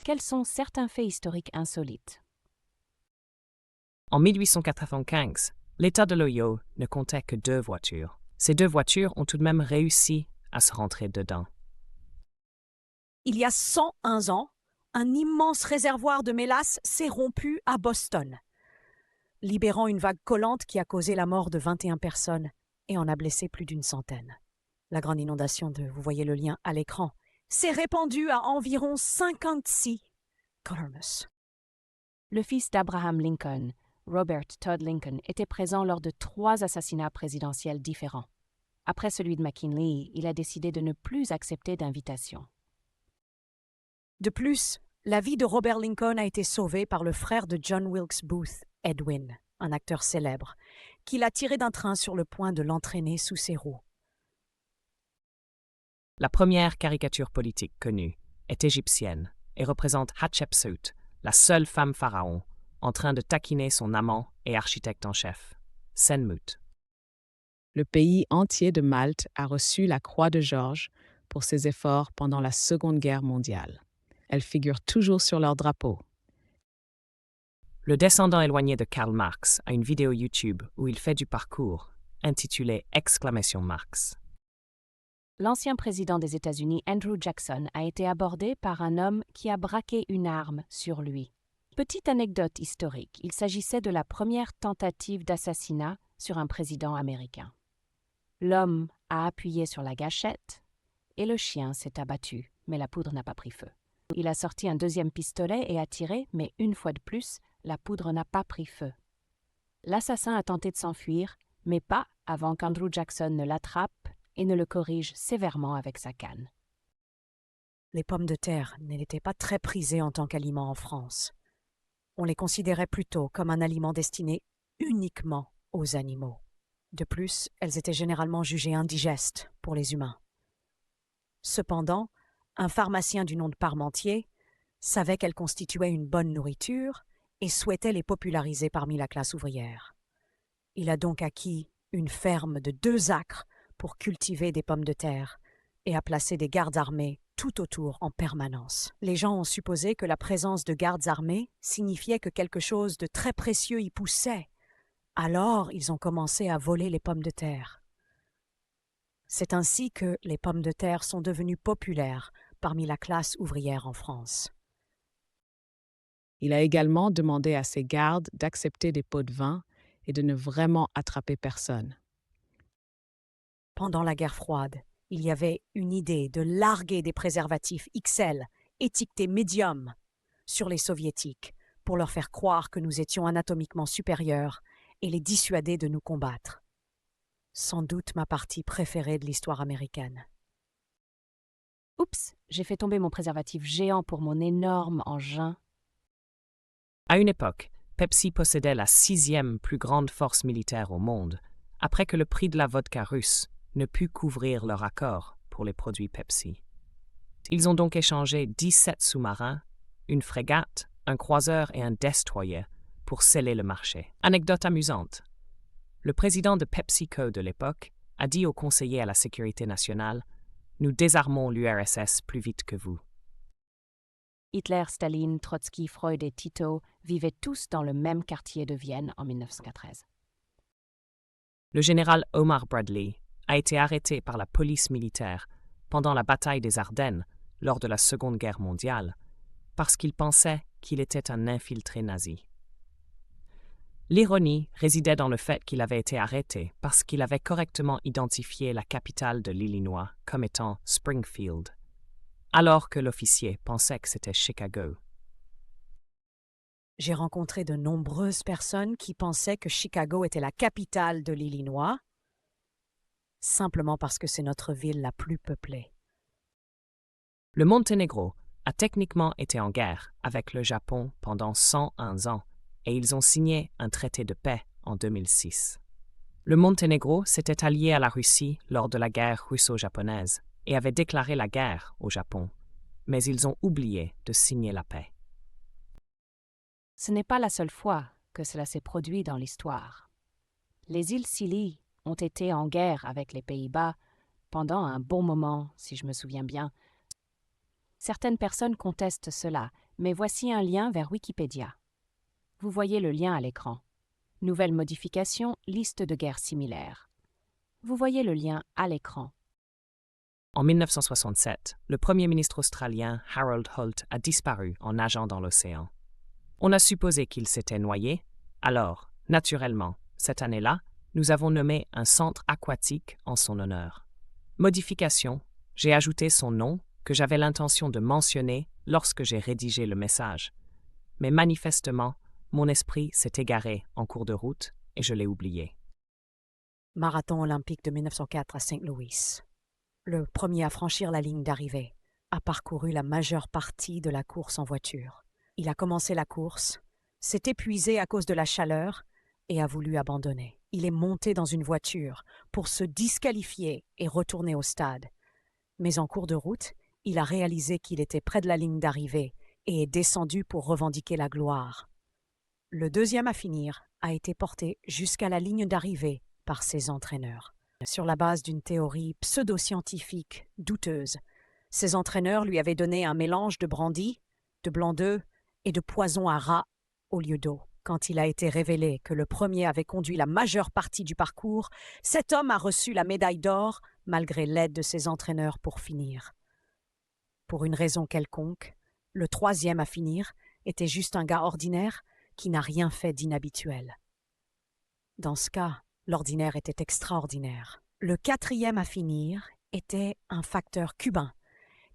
Quels sont certains faits historiques insolites? En 1895, l'État de l'Ohio ne comptait que 2 voitures. Ces 2 voitures ont tout de même réussi à se rentrer dedans. Il y a 101 ans, un immense réservoir de mélasse s'est rompu à Boston, libérant une vague collante qui a causé la mort de 21 personnes et en a blessé plus d'une centaine. La grande inondation vous voyez le lien à l'écran, s'est répandue à environ 56 km. Le fils d'Abraham Lincoln, Robert Todd Lincoln, était présent lors de 3 assassinats présidentiels différents. Après celui de McKinley, il a décidé de ne plus accepter d'invitation. De plus, la vie de Robert Lincoln a été sauvée par le frère de John Wilkes Booth, Edwin, un acteur célèbre, qui l'a tiré d'un train sur le point de l'entraîner sous ses roues. La première caricature politique connue est égyptienne et représente Hatshepsut, la seule femme pharaon, en train de taquiner son amant et architecte en chef, Senmut. Le pays entier de Malte a reçu la Croix de Georges pour ses efforts pendant la Seconde Guerre mondiale. Elle figure toujours sur leur drapeau. Le descendant éloigné de Karl Marx a une vidéo YouTube où il fait du parcours, intitulée Exclamation Marx. L'ancien président des États-Unis, Andrew Jackson, a été abordé par un homme qui a braqué une arme sur lui. Petite anecdote historique, il s'agissait de la première tentative d'assassinat sur un président américain. L'homme a appuyé sur la gâchette et le chien s'est abattu, mais la poudre n'a pas pris feu. Il a sorti un deuxième pistolet et a tiré, mais une fois de plus, la poudre n'a pas pris feu. L'assassin a tenté de s'enfuir, mais pas avant qu'Andrew Jackson ne l'attrape et ne le corrige sévèrement avec sa canne. Les pommes de terre n'étaient pas très prisées en tant qu'aliment en France. On les considérait plutôt comme un aliment destiné uniquement aux animaux. De plus, elles étaient généralement jugées indigestes pour les humains. Cependant, un pharmacien du nom de Parmentier savait qu'elles constituaient une bonne nourriture et souhaitait les populariser parmi la classe ouvrière. Il a donc acquis une ferme de 2 acres pour cultiver des pommes de terre et a placé des gardes armés tout autour en permanence. Les gens ont supposé que la présence de gardes armés signifiait que quelque chose de très précieux y poussait. Alors, ils ont commencé à voler les pommes de terre. C'est ainsi que les pommes de terre sont devenues populaires parmi la classe ouvrière en France. Il a également demandé à ses gardes d'accepter des pots de vin et de ne vraiment attraper personne. Pendant la guerre froide, il y avait une idée de larguer des préservatifs XL, étiquetés médium, sur les soviétiques pour leur faire croire que nous étions anatomiquement supérieurs et les dissuader de nous combattre. Sans doute ma partie préférée de l'histoire américaine. Oups, j'ai fait tomber mon préservatif géant pour mon énorme engin. À une époque, Pepsi possédait la 6e plus grande force militaire au monde, après que le prix de la vodka russe ne put couvrir leur accord pour les produits Pepsi. Ils ont donc échangé 17 sous-marins, une frégate, un croiseur et un destroyer pour sceller le marché. Anecdote amusante. Le président de PepsiCo de l'époque a dit aux conseillers à la sécurité nationale « Nous désarmons l'URSS plus vite que vous ». Hitler, Staline, Trotsky, Freud et Tito vivaient tous dans le même quartier de Vienne en 1913. Le général Omar Bradley a été arrêté par la police militaire pendant la bataille des Ardennes lors de la Seconde Guerre mondiale parce qu'il pensait qu'il était un infiltré nazi. L'ironie résidait dans le fait qu'il avait été arrêté parce qu'il avait correctement identifié la capitale de l'Illinois comme étant Springfield, alors que l'officier pensait que c'était Chicago. J'ai rencontré de nombreuses personnes qui pensaient que Chicago était la capitale de l'Illinois, simplement parce que c'est notre ville la plus peuplée. Le Monténégro a techniquement été en guerre avec le Japon pendant 101 ans et ils ont signé un traité de paix en 2006. Le Monténégro s'était allié à la Russie lors de la guerre russo-japonaise et avait déclaré la guerre au Japon, mais ils ont oublié de signer la paix. Ce n'est pas la seule fois que cela s'est produit dans l'histoire. Les îles Scilly ont été en guerre avec les Pays-Bas pendant un bon moment, si je me souviens bien. Certaines personnes contestent cela, mais voici un lien vers Wikipédia. Vous voyez le lien à l'écran. Nouvelle modification, liste de guerres similaires. Vous voyez le lien à l'écran. En 1967, le premier ministre australien Harold Holt a disparu en nageant dans l'océan. On a supposé qu'il s'était noyé, alors, naturellement, cette année-là, nous avons nommé un centre aquatique en son honneur. Modification, j'ai ajouté son nom que j'avais l'intention de mentionner lorsque j'ai rédigé le message. Mais manifestement, mon esprit s'est égaré en cours de route et je l'ai oublié. Marathon olympique de 1904 à Saint-Louis. Le premier à franchir la ligne d'arrivée a parcouru la majeure partie de la course en voiture. Il a commencé la course, s'est épuisé à cause de la chaleur et a voulu abandonner. Il est monté dans une voiture pour se disqualifier et retourner au stade. Mais en cours de route, il a réalisé qu'il était près de la ligne d'arrivée et est descendu pour revendiquer la gloire. Le deuxième à finir a été porté jusqu'à la ligne d'arrivée par ses entraîneurs. Sur la base d'une théorie pseudo-scientifique douteuse, ses entraîneurs lui avaient donné un mélange de brandy, de blanc d'œuf et de poison à rat au lieu d'eau. Quand il a été révélé que le premier avait conduit la majeure partie du parcours, cet homme a reçu la médaille d'or malgré l'aide de ses entraîneurs pour finir. Pour une raison quelconque, le troisième à finir était juste un gars ordinaire qui n'a rien fait d'inhabituel. Dans ce cas, l'ordinaire était extraordinaire. Le quatrième à finir était un facteur cubain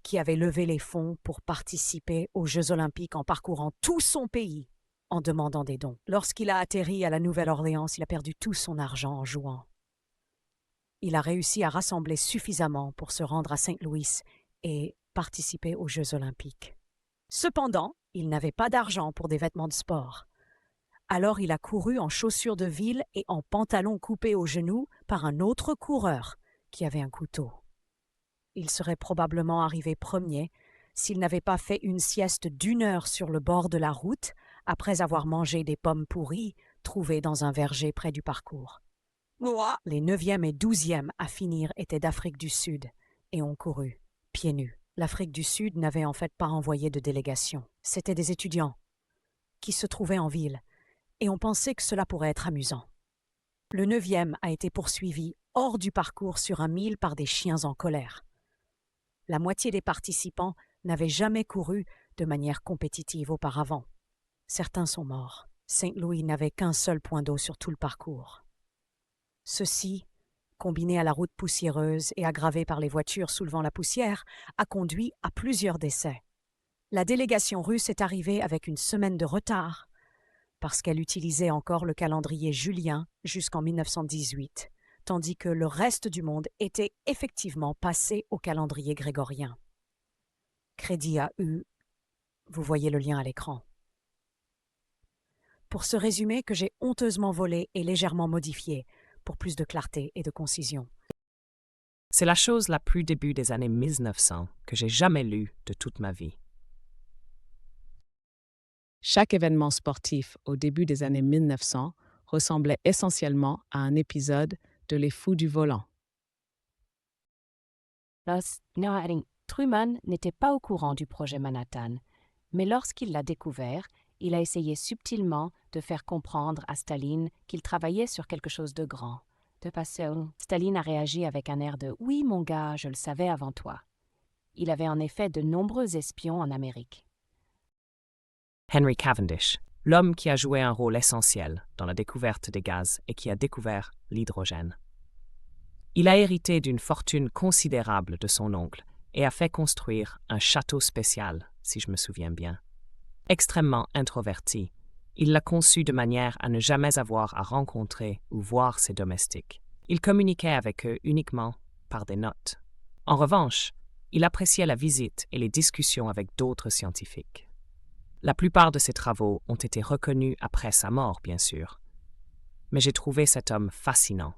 qui avait levé les fonds pour participer aux Jeux olympiques en parcourant tout son pays en demandant des dons. Lorsqu'il a atterri à la Nouvelle-Orléans, il a perdu tout son argent en jouant. Il a réussi à rassembler suffisamment pour se rendre à Saint-Louis et participer aux Jeux olympiques. Cependant, il n'avait pas d'argent pour des vêtements de sport. Alors il a couru en chaussures de ville et en pantalon coupé aux genoux par un autre coureur qui avait un couteau. Il serait probablement arrivé premier s'il n'avait pas fait une sieste d'1 heure sur le bord de la route après avoir mangé des pommes pourries trouvées dans un verger près du parcours. Les 9e et 12e à finir étaient d'Afrique du Sud et ont couru, pieds nus. L'Afrique du Sud n'avait en fait pas envoyé de délégation. C'étaient des étudiants qui se trouvaient en ville et on pensait que cela pourrait être amusant. Le 9e a été poursuivi hors du parcours sur 1 mile par des chiens en colère. La moitié des participants n'avaient jamais couru de manière compétitive auparavant. Certains sont morts. Saint-Louis n'avait qu'un seul point d'eau sur tout le parcours. Ceci, combiné à la route poussiéreuse et aggravé par les voitures soulevant la poussière, a conduit à plusieurs décès. La délégation russe est arrivée avec une semaine de retard parce qu'elle utilisait encore le calendrier julien jusqu'en 1918, tandis que le reste du monde était effectivement passé au calendrier grégorien. Crédit à eux, vous voyez le lien à l'écran. Pour ce résumé que j'ai honteusement volé et légèrement modifié, pour plus de clarté et de concision. C'est la chose la plus début des années 1900 que j'ai jamais lue de toute ma vie. Chaque événement sportif au début des années 1900 ressemblait essentiellement à un épisode de Les Fous du volant. Truman n'était pas au courant du projet Manhattan, mais lorsqu'il l'a découvert, il a essayé subtilement de faire comprendre à Staline qu'il travaillait sur quelque chose de grand. Staline a réagi avec un air de « Oui, mon gars, je le savais avant toi ». Il avait en effet de nombreux espions en Amérique. Henry Cavendish, l'homme qui a joué un rôle essentiel dans la découverte des gaz et qui a découvert l'hydrogène. Il a hérité d'une fortune considérable de son oncle et a fait construire un château spécial, si je me souviens bien. Extrêmement introverti, il l'a conçu de manière à ne jamais avoir à rencontrer ou voir ses domestiques. Il communiquait avec eux uniquement par des notes. En revanche, il appréciait la visite et les discussions avec d'autres scientifiques. La plupart de ses travaux ont été reconnus après sa mort, bien sûr. Mais j'ai trouvé cet homme fascinant.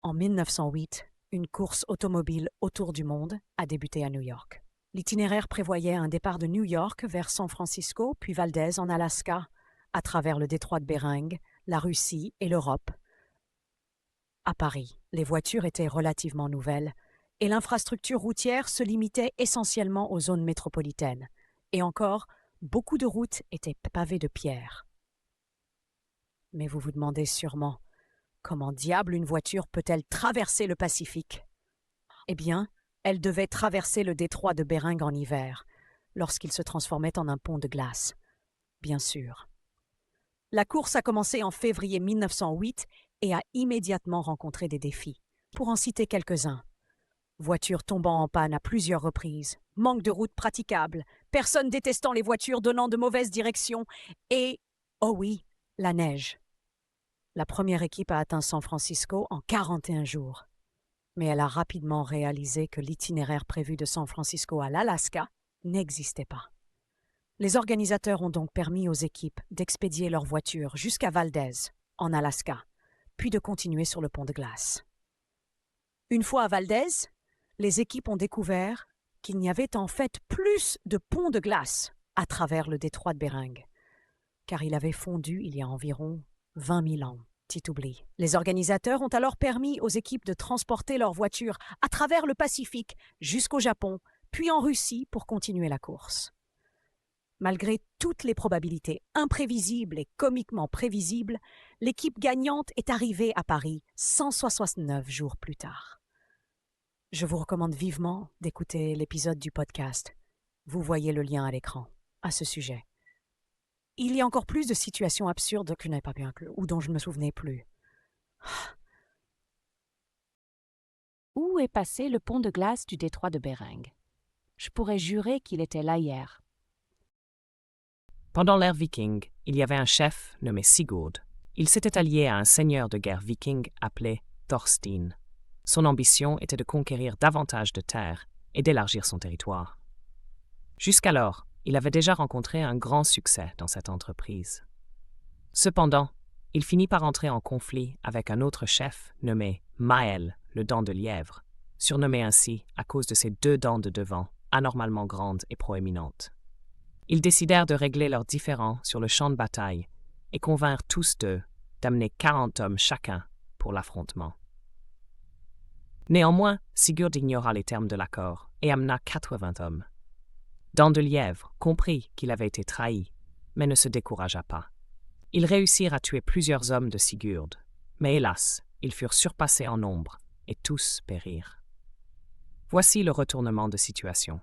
En 1908, une course automobile autour du monde a débuté à New York. L'itinéraire prévoyait un départ de New York vers San Francisco, puis Valdez en Alaska, à travers le détroit de Bering, la Russie et l'Europe. À Paris, les voitures étaient relativement nouvelles et l'infrastructure routière se limitait essentiellement aux zones métropolitaines, Et encore, beaucoup de routes étaient pavées de pierres. Mais vous vous demandez sûrement, comment diable une voiture peut-elle traverser le Pacifique? Eh bien, elle devait traverser le détroit de Bering en hiver, lorsqu'il se transformait en un pont de glace. Bien sûr. La course a commencé en février 1908 et a immédiatement rencontré des défis. Pour en citer quelques-uns. Voitures tombant en panne à plusieurs reprises, manque de routes praticables, personnes détestant les voitures donnant de mauvaises directions et, oh oui, la neige. La première équipe a atteint San Francisco en 41 jours. Mais elle a rapidement réalisé que l'itinéraire prévu de San Francisco à l'Alaska n'existait pas. Les organisateurs ont donc permis aux équipes d'expédier leurs voitures jusqu'à Valdez, en Alaska, puis de continuer sur le pont de glace. Une fois à Valdez, les équipes ont découvert qu'il n'y avait en fait plus de ponts de glace à travers le détroit de Bering, car il avait fondu il y a environ 20 000 ans. Petit oubli. Les organisateurs ont alors permis aux équipes de transporter leurs voitures à travers le Pacifique jusqu'au Japon, puis en Russie pour continuer la course. Malgré toutes les probabilités imprévisibles et comiquement prévisibles, l'équipe gagnante est arrivée à Paris 169 jours plus tard. Je vous recommande vivement d'écouter l'épisode du podcast. Vous voyez le lien à l'écran à ce sujet. Il y a encore plus de situations absurdes que je n'avais pas pu inclure ou dont je ne me souvenais plus. Où est passé le pont de glace du détroit de Bering? Je pourrais jurer qu'il était là hier. Pendant l'ère viking, il y avait un chef nommé Sigurd. Il s'était allié à un seigneur de guerre viking appelé Thorstein. Son ambition était de conquérir davantage de terres et d'élargir son territoire. Jusqu'alors, il avait déjà rencontré un grand succès dans cette entreprise. Cependant, il finit par entrer en conflit avec un autre chef nommé Maël, le dent de lièvre, surnommé ainsi à cause de ses 2 dents de devant, anormalement grandes et proéminentes. Ils décidèrent de régler leurs différends sur le champ de bataille et convinrent tous deux d'amener 40 hommes chacun pour l'affrontement. Néanmoins, Sigurd ignora les termes de l'accord et amena 80 hommes. Dent de lièvre comprit qu'il avait été trahi, mais ne se découragea pas. Ils réussirent à tuer plusieurs hommes de Sigurd, mais hélas, ils furent surpassés en nombre et tous périrent. Voici le retournement de situation.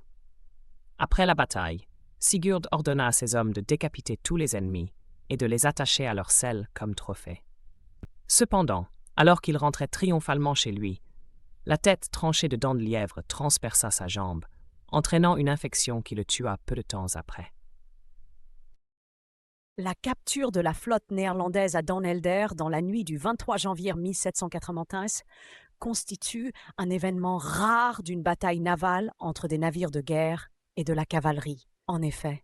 Après la bataille, Sigurd ordonna à ses hommes de décapiter tous les ennemis et de les attacher à leur selle comme trophée. Cependant, alors qu'il rentrait triomphalement chez lui, la tête tranchée de Dent de lièvre transperça sa jambe, entraînant une infection qui le tua peu de temps après. La capture de la flotte néerlandaise à Den Helder dans la nuit du 23 janvier 1791 constitue un événement rare d'une bataille navale entre des navires de guerre et de la cavalerie. En effet,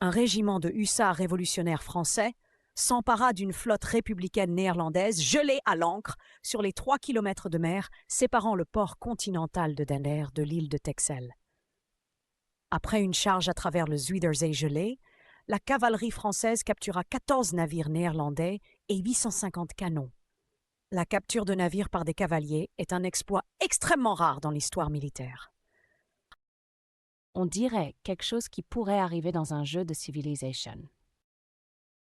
un régiment de hussards révolutionnaires français s'empara d'une flotte républicaine néerlandaise gelée à l'ancre sur les 3 kilomètres de mer séparant le port continental de Denner de l'île de Texel. Après une charge à travers le Zuiderzee gelé, la cavalerie française captura 14 navires néerlandais et 850 canons. La capture de navires par des cavaliers est un exploit extrêmement rare dans l'histoire militaire. On dirait quelque chose qui pourrait arriver dans un jeu de Civilization.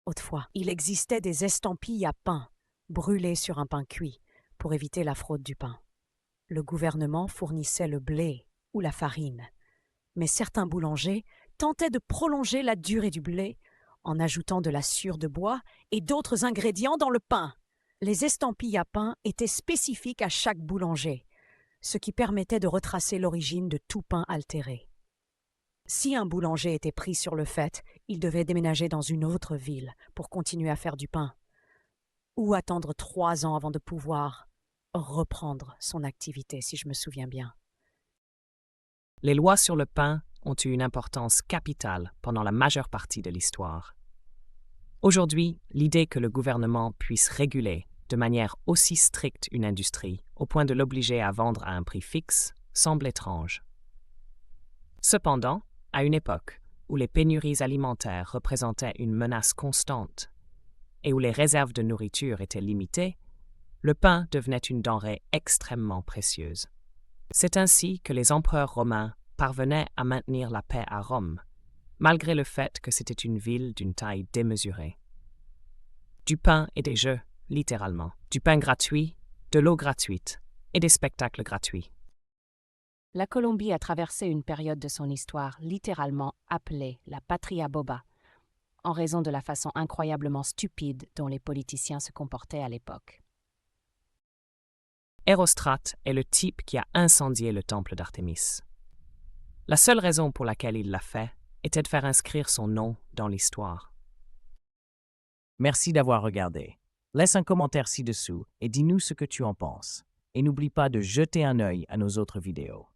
Autrefois, il existait des estampilles à pain, brûlées sur un pain cuit, pour éviter la fraude du pain. Le gouvernement fournissait le blé ou la farine, mais certains boulangers tentaient de prolonger la durée du blé en ajoutant de la sciure de bois et d'autres ingrédients dans le pain. Les estampilles à pain étaient spécifiques à chaque boulanger, ce qui permettait de retracer l'origine de tout pain altéré. Si un boulanger était pris sur le fait, il devait déménager dans une autre ville pour continuer à faire du pain, ou attendre 3 ans avant de pouvoir reprendre son activité, si je me souviens bien. Les lois sur le pain ont eu une importance capitale pendant la majeure partie de l'histoire. Aujourd'hui, l'idée que le gouvernement puisse réguler de manière aussi stricte une industrie, au point de l'obliger à vendre à un prix fixe, semble étrange. Cependant, à une époque où les pénuries alimentaires représentaient une menace constante et où les réserves de nourriture étaient limitées, le pain devenait une denrée extrêmement précieuse. C'est ainsi que les empereurs romains parvenaient à maintenir la paix à Rome, malgré le fait que c'était une ville d'une taille démesurée. Du pain et des jeux, littéralement. Du pain gratuit, de l'eau gratuite et des spectacles gratuits. La Colombie a traversé une période de son histoire littéralement appelée la Patria Boba, en raison de la façon incroyablement stupide dont les politiciens se comportaient à l'époque. Érostrate est le type qui a incendié le temple d'Artémis. La seule raison pour laquelle il l'a fait était de faire inscrire son nom dans l'histoire. Merci d'avoir regardé. Laisse un commentaire ci-dessous et dis-nous ce que tu en penses. Et n'oublie pas de jeter un œil à nos autres vidéos.